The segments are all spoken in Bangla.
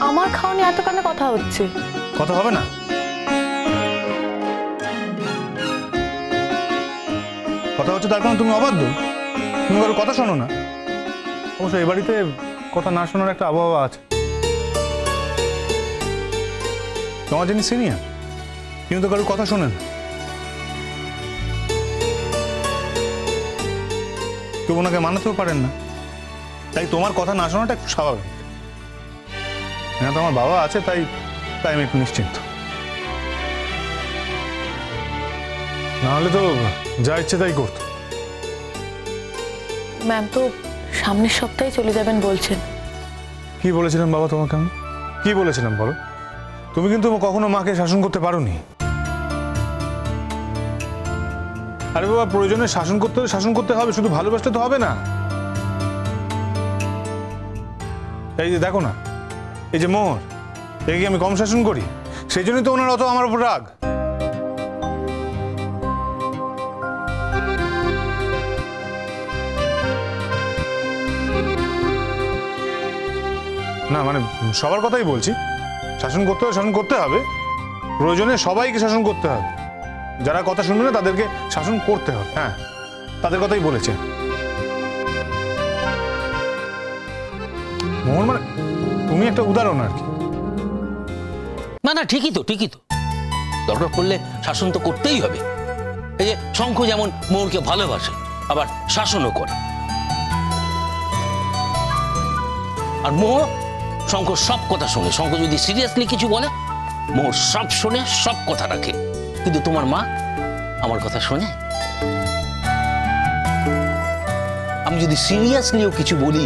আমার খাওয়া নিয়ে এত কেন কথা হচ্ছে? কথা হবে না? কথা হচ্ছে তার কারণ তুমি অবাধ্য, তুমি কারোর কথা শোনো না। অবশ্য এই বাড়িতে কথা না শোনার একটা আবহাওয়া আছে। তোমার যিনি সিনিয়র, তিনি তো কারোর কথা শোনেন। কেউ ওনাকে মানাতেও পারেন না, তাই তোমার কথা না শোনাটা একটু স্বাভাবিক। হ্যাঁ, তো আমার বাবা আছে, তাই তাই আমি একটু নিশ্চিন্ত। নাহলে তো যা ইচ্ছে তাই করতো। ম্যাম তো সামনের সপ্তাহে চলে যাবেন বলছেন। কি বলেছিলাম বাবা তোমাকে? আমি কি বলেছিলাম বলো? তুমি কিন্তু কখনো মাকে শাসন করতে পারোনি। আরে বাবা, প্রয়োজনে শাসন করতে হলে শাসন করতে হবে, শুধু ভালোবাসতে তো হবে না। এই যে দেখো না, এই যে মোহর, একে আমি কম শাসন করি? সেই জন্যই তো ওনার অত আমার উপর রাগ। না মানে সবার কথাই বলছি, শাসন করতে হবে, শাসন করতে হবে, প্রয়োজনে সবাইকে শাসন করতে হবে। যারা কথা শুনবে না তাদেরকে শাসন করতে হবে। হ্যাঁ, তাদের কথাই বলেছে। মোহন মানে তুমি একটা উদাহরণ আর কি। না না, ঠিকই তো, ঠিকই তো। দরকার পড়লে শাসন তো করতেই হবে। এই যে শঙ্খ যেমন মোহরকে ভালোবাসে, আবার শাসনও করে। আর মোহর শঙ্খ সব কথা শোনে। শঙ্খ যদি সিরিয়াসলি কিছু বলে, মোহর সব শোনে, সব কথা রাখে। কিন্তু তোমার মা আমার কথা শোনে? আমি যদি সিরিয়াসলিও কিছু বলি,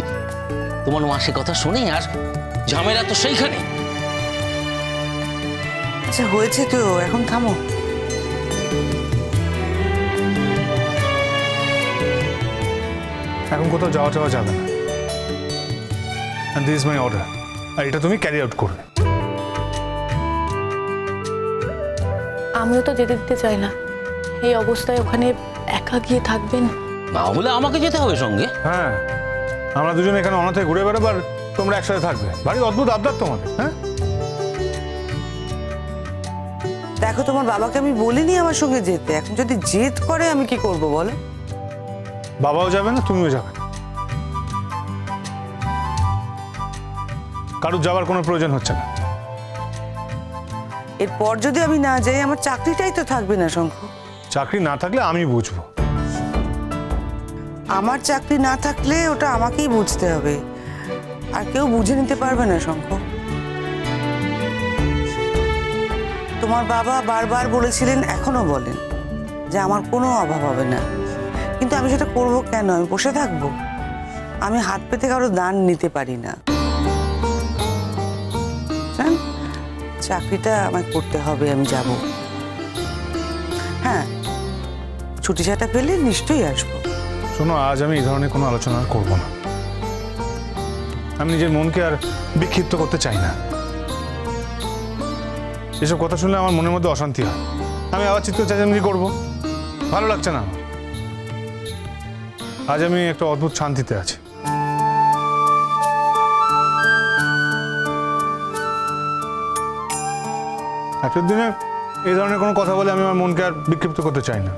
তোমার মা সে কথা শোনে? আর ঝামেলা তো সেইখানে। আচ্ছা হয়েছে তো, এখন থামো। এখন কোথাও যাওয়া যাওয়া যাবে না। And this is my order. আর এটা তুমি ক্যারি আউট করবে। আমিও তো যেতে দিতে চাই না। এই অবস্থায় ওখানে একা গিয়ে থাকবেন। না হলে আমাকে যেতে হবে সঙ্গে। হ্যাঁ, আমরা দুজনে এখানে অনাথে ঘুরে বেড়াবো আর তোমরা একসাথে থাকবে। ভারী অদ্ভুত আবদার তোমাদের। হ্যাঁ, দেখো তোমার বাবাকে আমি বলিনি আমার সঙ্গে যেতে। এখন যদি জেদ করে আমি কি করব বলো? বাবাও যাবে না, তুমিও যাবে না। কারোর যাওয়ার কোনো প্রয়োজন হচ্ছে না। এরপর যদি আমি না যাই, আমার চাকরিটাই তো থাকবে না শঙ্খ। চাকরি না থাকলে আমি বুঝবো। আমার চাকরি না থাকলে ওটা আমাকেই বুঝতে হবে, আর কেউ বুঝে নিতে পারবে না শঙ্খ। তোমার বাবা বারবার বলেছিলেন, এখনো বলেন, যে আমার কোনো অভাব হবে না। কিন্তু আমি সেটা করবো কেন? আমি বসে থাকবো? আমি হাত পেতে কারো দান নিতে পারি না। চাকরিটা আমায় করতে হবে, আমি যাব। হ্যাঁ, ছুটি ছাটা পেলে নিশ্চয়ই আসবো। শোনো, আজ আমি এই ধরনের কোনো আলোচনা করব না। আমি নিজের মনকে আর বিক্ষিপ্ত করতে চাই না। এসব কথা শুনলে আমার মনের মধ্যে অশান্তি হয়। আমি আবার চিৎকার চেঁচামেচি করবো, ভালো লাগছে না আমার। আজ আমি একটা অদ্ভুত শান্তিতে আছি। আজকের দিনে এই ধরনের কোনো কথা বলে আমি আমার মনকে আর বিক্ষিপ্ত করতে চাই না।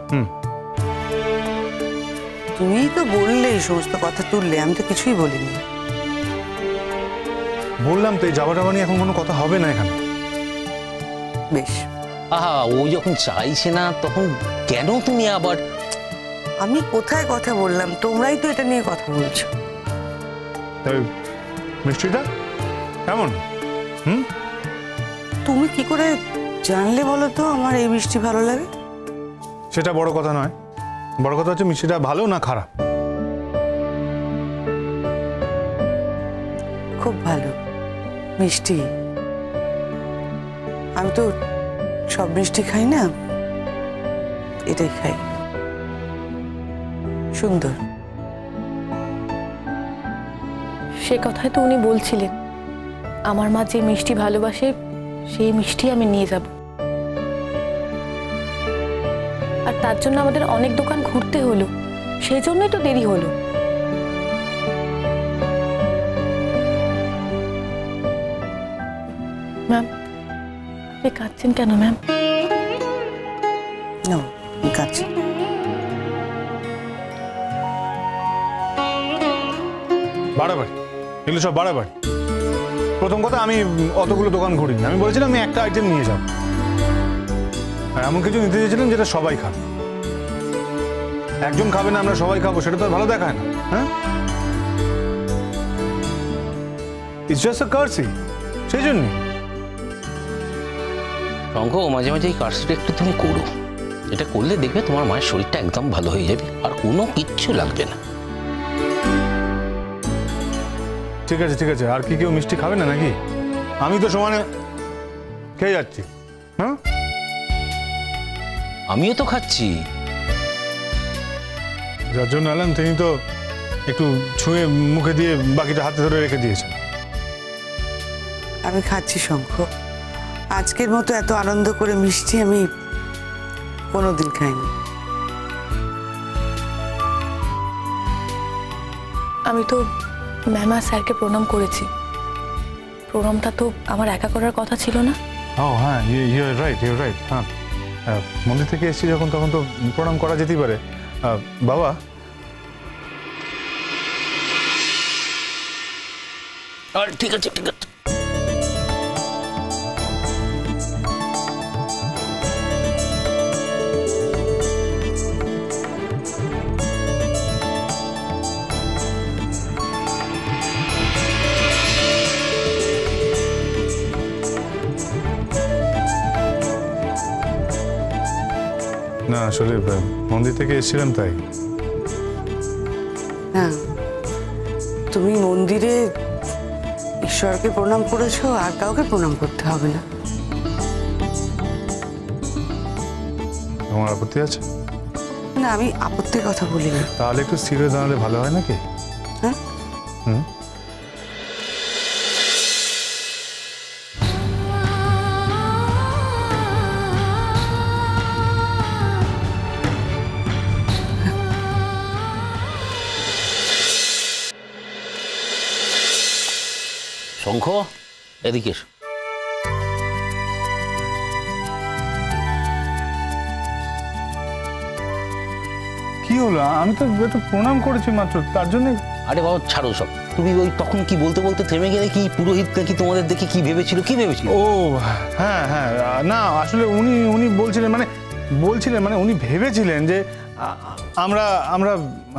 তুমিই তো বললে, এই সমস্ত কথা তুললে, আমি তো কিছুই বলিনি। বললাম তো, এই যাওয়া নিয়ে এখন কোনো কথা হবে না এখানে। বেশ। আহা, ও যখন চাইছে না তখন কেন তুমি আবার? আমি কোথায় কথা বললাম? তোমরাই তো এটা নিয়ে কথা বলছো। তাই মিষ্টিটা কেমন? তুমি কি করে জানলে বলো তো আমার এই মিষ্টি ভালো লাগে? সেটা বড় কথা নয়, বড় কথা হচ্ছে মিষ্টিটা ভালো না খারাপ। খুব ভালো মিষ্টি। আমি তো সব মিষ্টি খাই না, এটাই খাই। সুন্দর। সে কথাই তো উনি বলছিলেন, আমার মা যে মিষ্টি ভালোবাসে সেই মিষ্টি আমি নিয়ে যাব। আর তার জন্য আমাদের অনেক দোকান ঘুরতে হলো, সেই জন্যই তো দেরি হলো। ম্যাম, আপনি কাঁদছেন কেন ম্যাম? না কাছে বাড়াবাড়ি, এগুলো সব বাড়াবাড়ি। প্রথম কথা, আমি অতগুলো দোকান ঘুরিনি। আমি বলেছিলাম আমি একটা আইটেম নিয়ে যাব, আর এমন কিছু নিতে চেয়েছিলাম যেটা সবাই খাবে। একজন খাবে না, আমরা সবাই খাবো, সেটা তো আর ভালো দেখায় না। হ্যাঁ, ইটস জাস্ট আ কার্সি, সেই জন্যই। শঙ্খ, মাঝে মাঝে এই কার্সটা একটু তুমি করো। এটা করলে দেখবে তোমার মায়ের শরীরটা একদম ভালো হয়ে যাবে, আর কোনো কিচ্ছু লাগবে না। ঠিক আছে ঠিক আছে, আর কি কেউ মিষ্টি খাবে না নাকি? আমি তো সমানে খেয়ে যাচ্ছি। হ্যাঁ, আমিও তো খাচ্ছি। যার জন্য এলাম তিনি তো একটু ছুঁয়ে মুখে দিয়ে বাকিটা হাতে ধরে রেখে দিয়েছেন। আমি খাচ্ছি শঙ্খ। আজকের মতো এত আনন্দ করে মিষ্টি আমি কোনোদিন খাইনি। আমি তো ম্যাম আর স্যারকে প্রণাম করেছি। প্রণামটা তো আমার একা করার কথা ছিল না। ও হ্যাঁ, you are right, you are right. হ্যাঁ, মন্দির থেকে এসেছি যখন, তখন তো প্রণাম করা যেতেই পারে। বাবা, আর ঠিক আছে ঠিক আছে। না আসলে মন্দির থেকে এসেছিলাম তাই। হ্যাঁ, তুমি মন্দিরে ঈশ্বরকে প্রণাম করেছো, আর কাউকে প্রণাম করতে হবে না। তোমার আপত্তি আছে? না, আমি আপত্তির কথা বলিনি। তাহলে একটু স্থির হয়ে দাঁড়ালে ভালো হয় নাকি? হ্যাঁ, হুম, শঙ্খ, এদিকে এসো। কি হলো? আমি তো একটু প্রণাম করেছি মাত্র, তার জন্য। আরে বাবা ছাড়ো সব। তুমি ওই তখন কি বলতে বলতে থেমে গেলে, কি পুরোহিত নাকি তোমাদের দেখে কি ভেবেছিল, কি ভেবেছিল? ও হ্যাঁ হ্যাঁ, না আসলে উনি বলছিলেন মানে উনি ভেবেছিলেন যে আমরা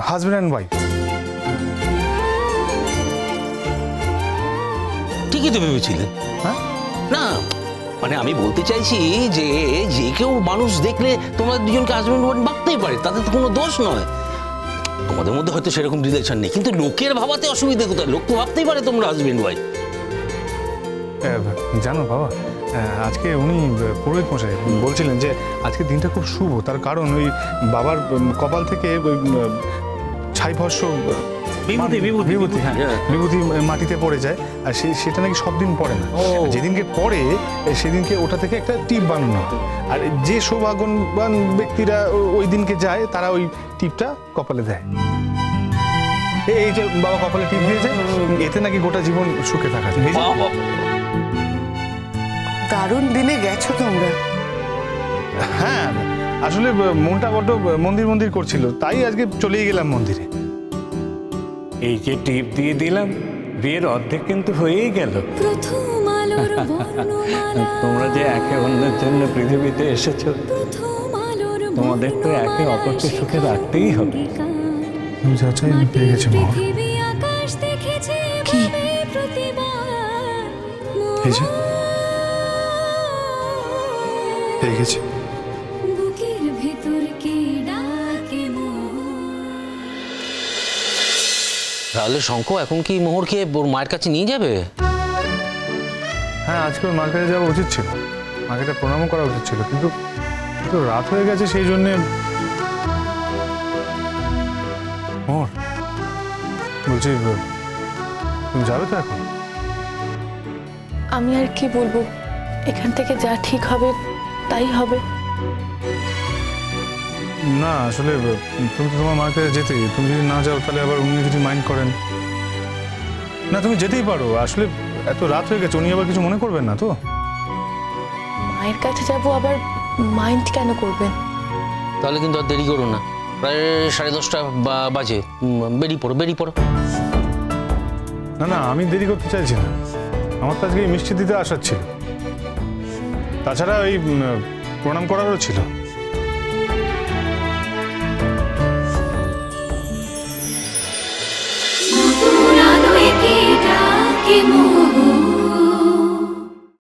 হাজব্যান্ড অ্যান্ড ওয়াইফ। ঠিকই তো ভেবেছিলেন। হ্যাঁ, না মানে আমি বলতে চাইছি যে যে কেউ মানুষ দেখলে তোমাদের দুজনকে হাজব্যান্ড ওয়াইফ ভাবতেই পারে, তাতে তো কোনো দোষ নয়। তোমাদের মধ্যে হয়তো সেরকম রিলেশন নেই, কিন্তু লোকের ভাবাতে অসুবিধা কোথায়? লোক তো ভাবতেই পারে তোমরা হাজব্যান্ড ওয়াইফ। জানো বাবা, আজকে উনি পুরোহিত মশাই বলছিলেন যে আজকের দিনটা খুব শুভ, তার কারণ ওই বাবার কপাল থেকে ওই ছাইভস্য বিভূতি, হ্যাঁ, বিভূতি মাটিতে পড়ে যায়, আর সেটা নাকি সব দিন পড়ে না। যেদিনকে পড়ে সেদিনকে ওটা থেকে একটা টিপ বানানো হয়, আর যে সৌভাগ্যবান ব্যক্তিরা ওই দিনকে যায় তারা ওই টিপটা কপালে দেয়। এই যে বাবা কপালে টিপ দিয়েছে, এতে নাকি গোটা জীবন সুখে থাকা যায়। দারুণ দিনে গেছো তোমরা। হ্যাঁ, আসলে মনটা বড্ড মন্দির করছিল, তাই আজকে চলেই গেলাম মন্দিরে। এই যে টিপ দিয়ে দিলাম, বিয়ের অর্ধেক কিন্তু হয়েই গেল। তোমরা যে একে অন্যের জন্য পৃথিবীতে এসেছো, তোমাদের তো একে অপরকে সুখে রাখতেই হবে। যা চাই আমি পেয়ে গেছি মা। কি? এই যে পেয়ে গেছি। তাহলে শঙ্খ এখন কি মোহরকে ওর মায়ের কাছে নিয়ে যাবে? হ্যাঁ, আজকে ওর মার কাছে যাওয়া উচিত ছিল, মাকে একটা প্রণামও করা উচিত ছিল, কিন্তু রাত হয়ে গেছে, সেই জন্যে। মোহর বলছি, তুমি যাবে তো এখন? আমি আর কি বলবো, এখান থেকে যা ঠিক হবে তাই হবে। না আসলে তুমি তো তোমার মার কাছে যেতে, তুমি যদি না যাও তাহলে আবার উনি যদি মাইন্ড করেন। না তুমি যেতেই পারো, আসলে এত রাত হয়ে গেছে, উনি আবার কিছু মনে করবেন না তো। মায়ের কাছে যাব, আবার মাইন্ড কেন করবেন? তাহলে কিন্তু আর দেরি করো না, প্রায় 10:30 বাজে। বেরিয়ে পড়ো। না না, আমি দেরি করতে চাইছি না, আমার তো আজকে এই মিষ্টি দিতে আসার ছিল, তাছাড়া ওই প্রণাম করারও ছিল।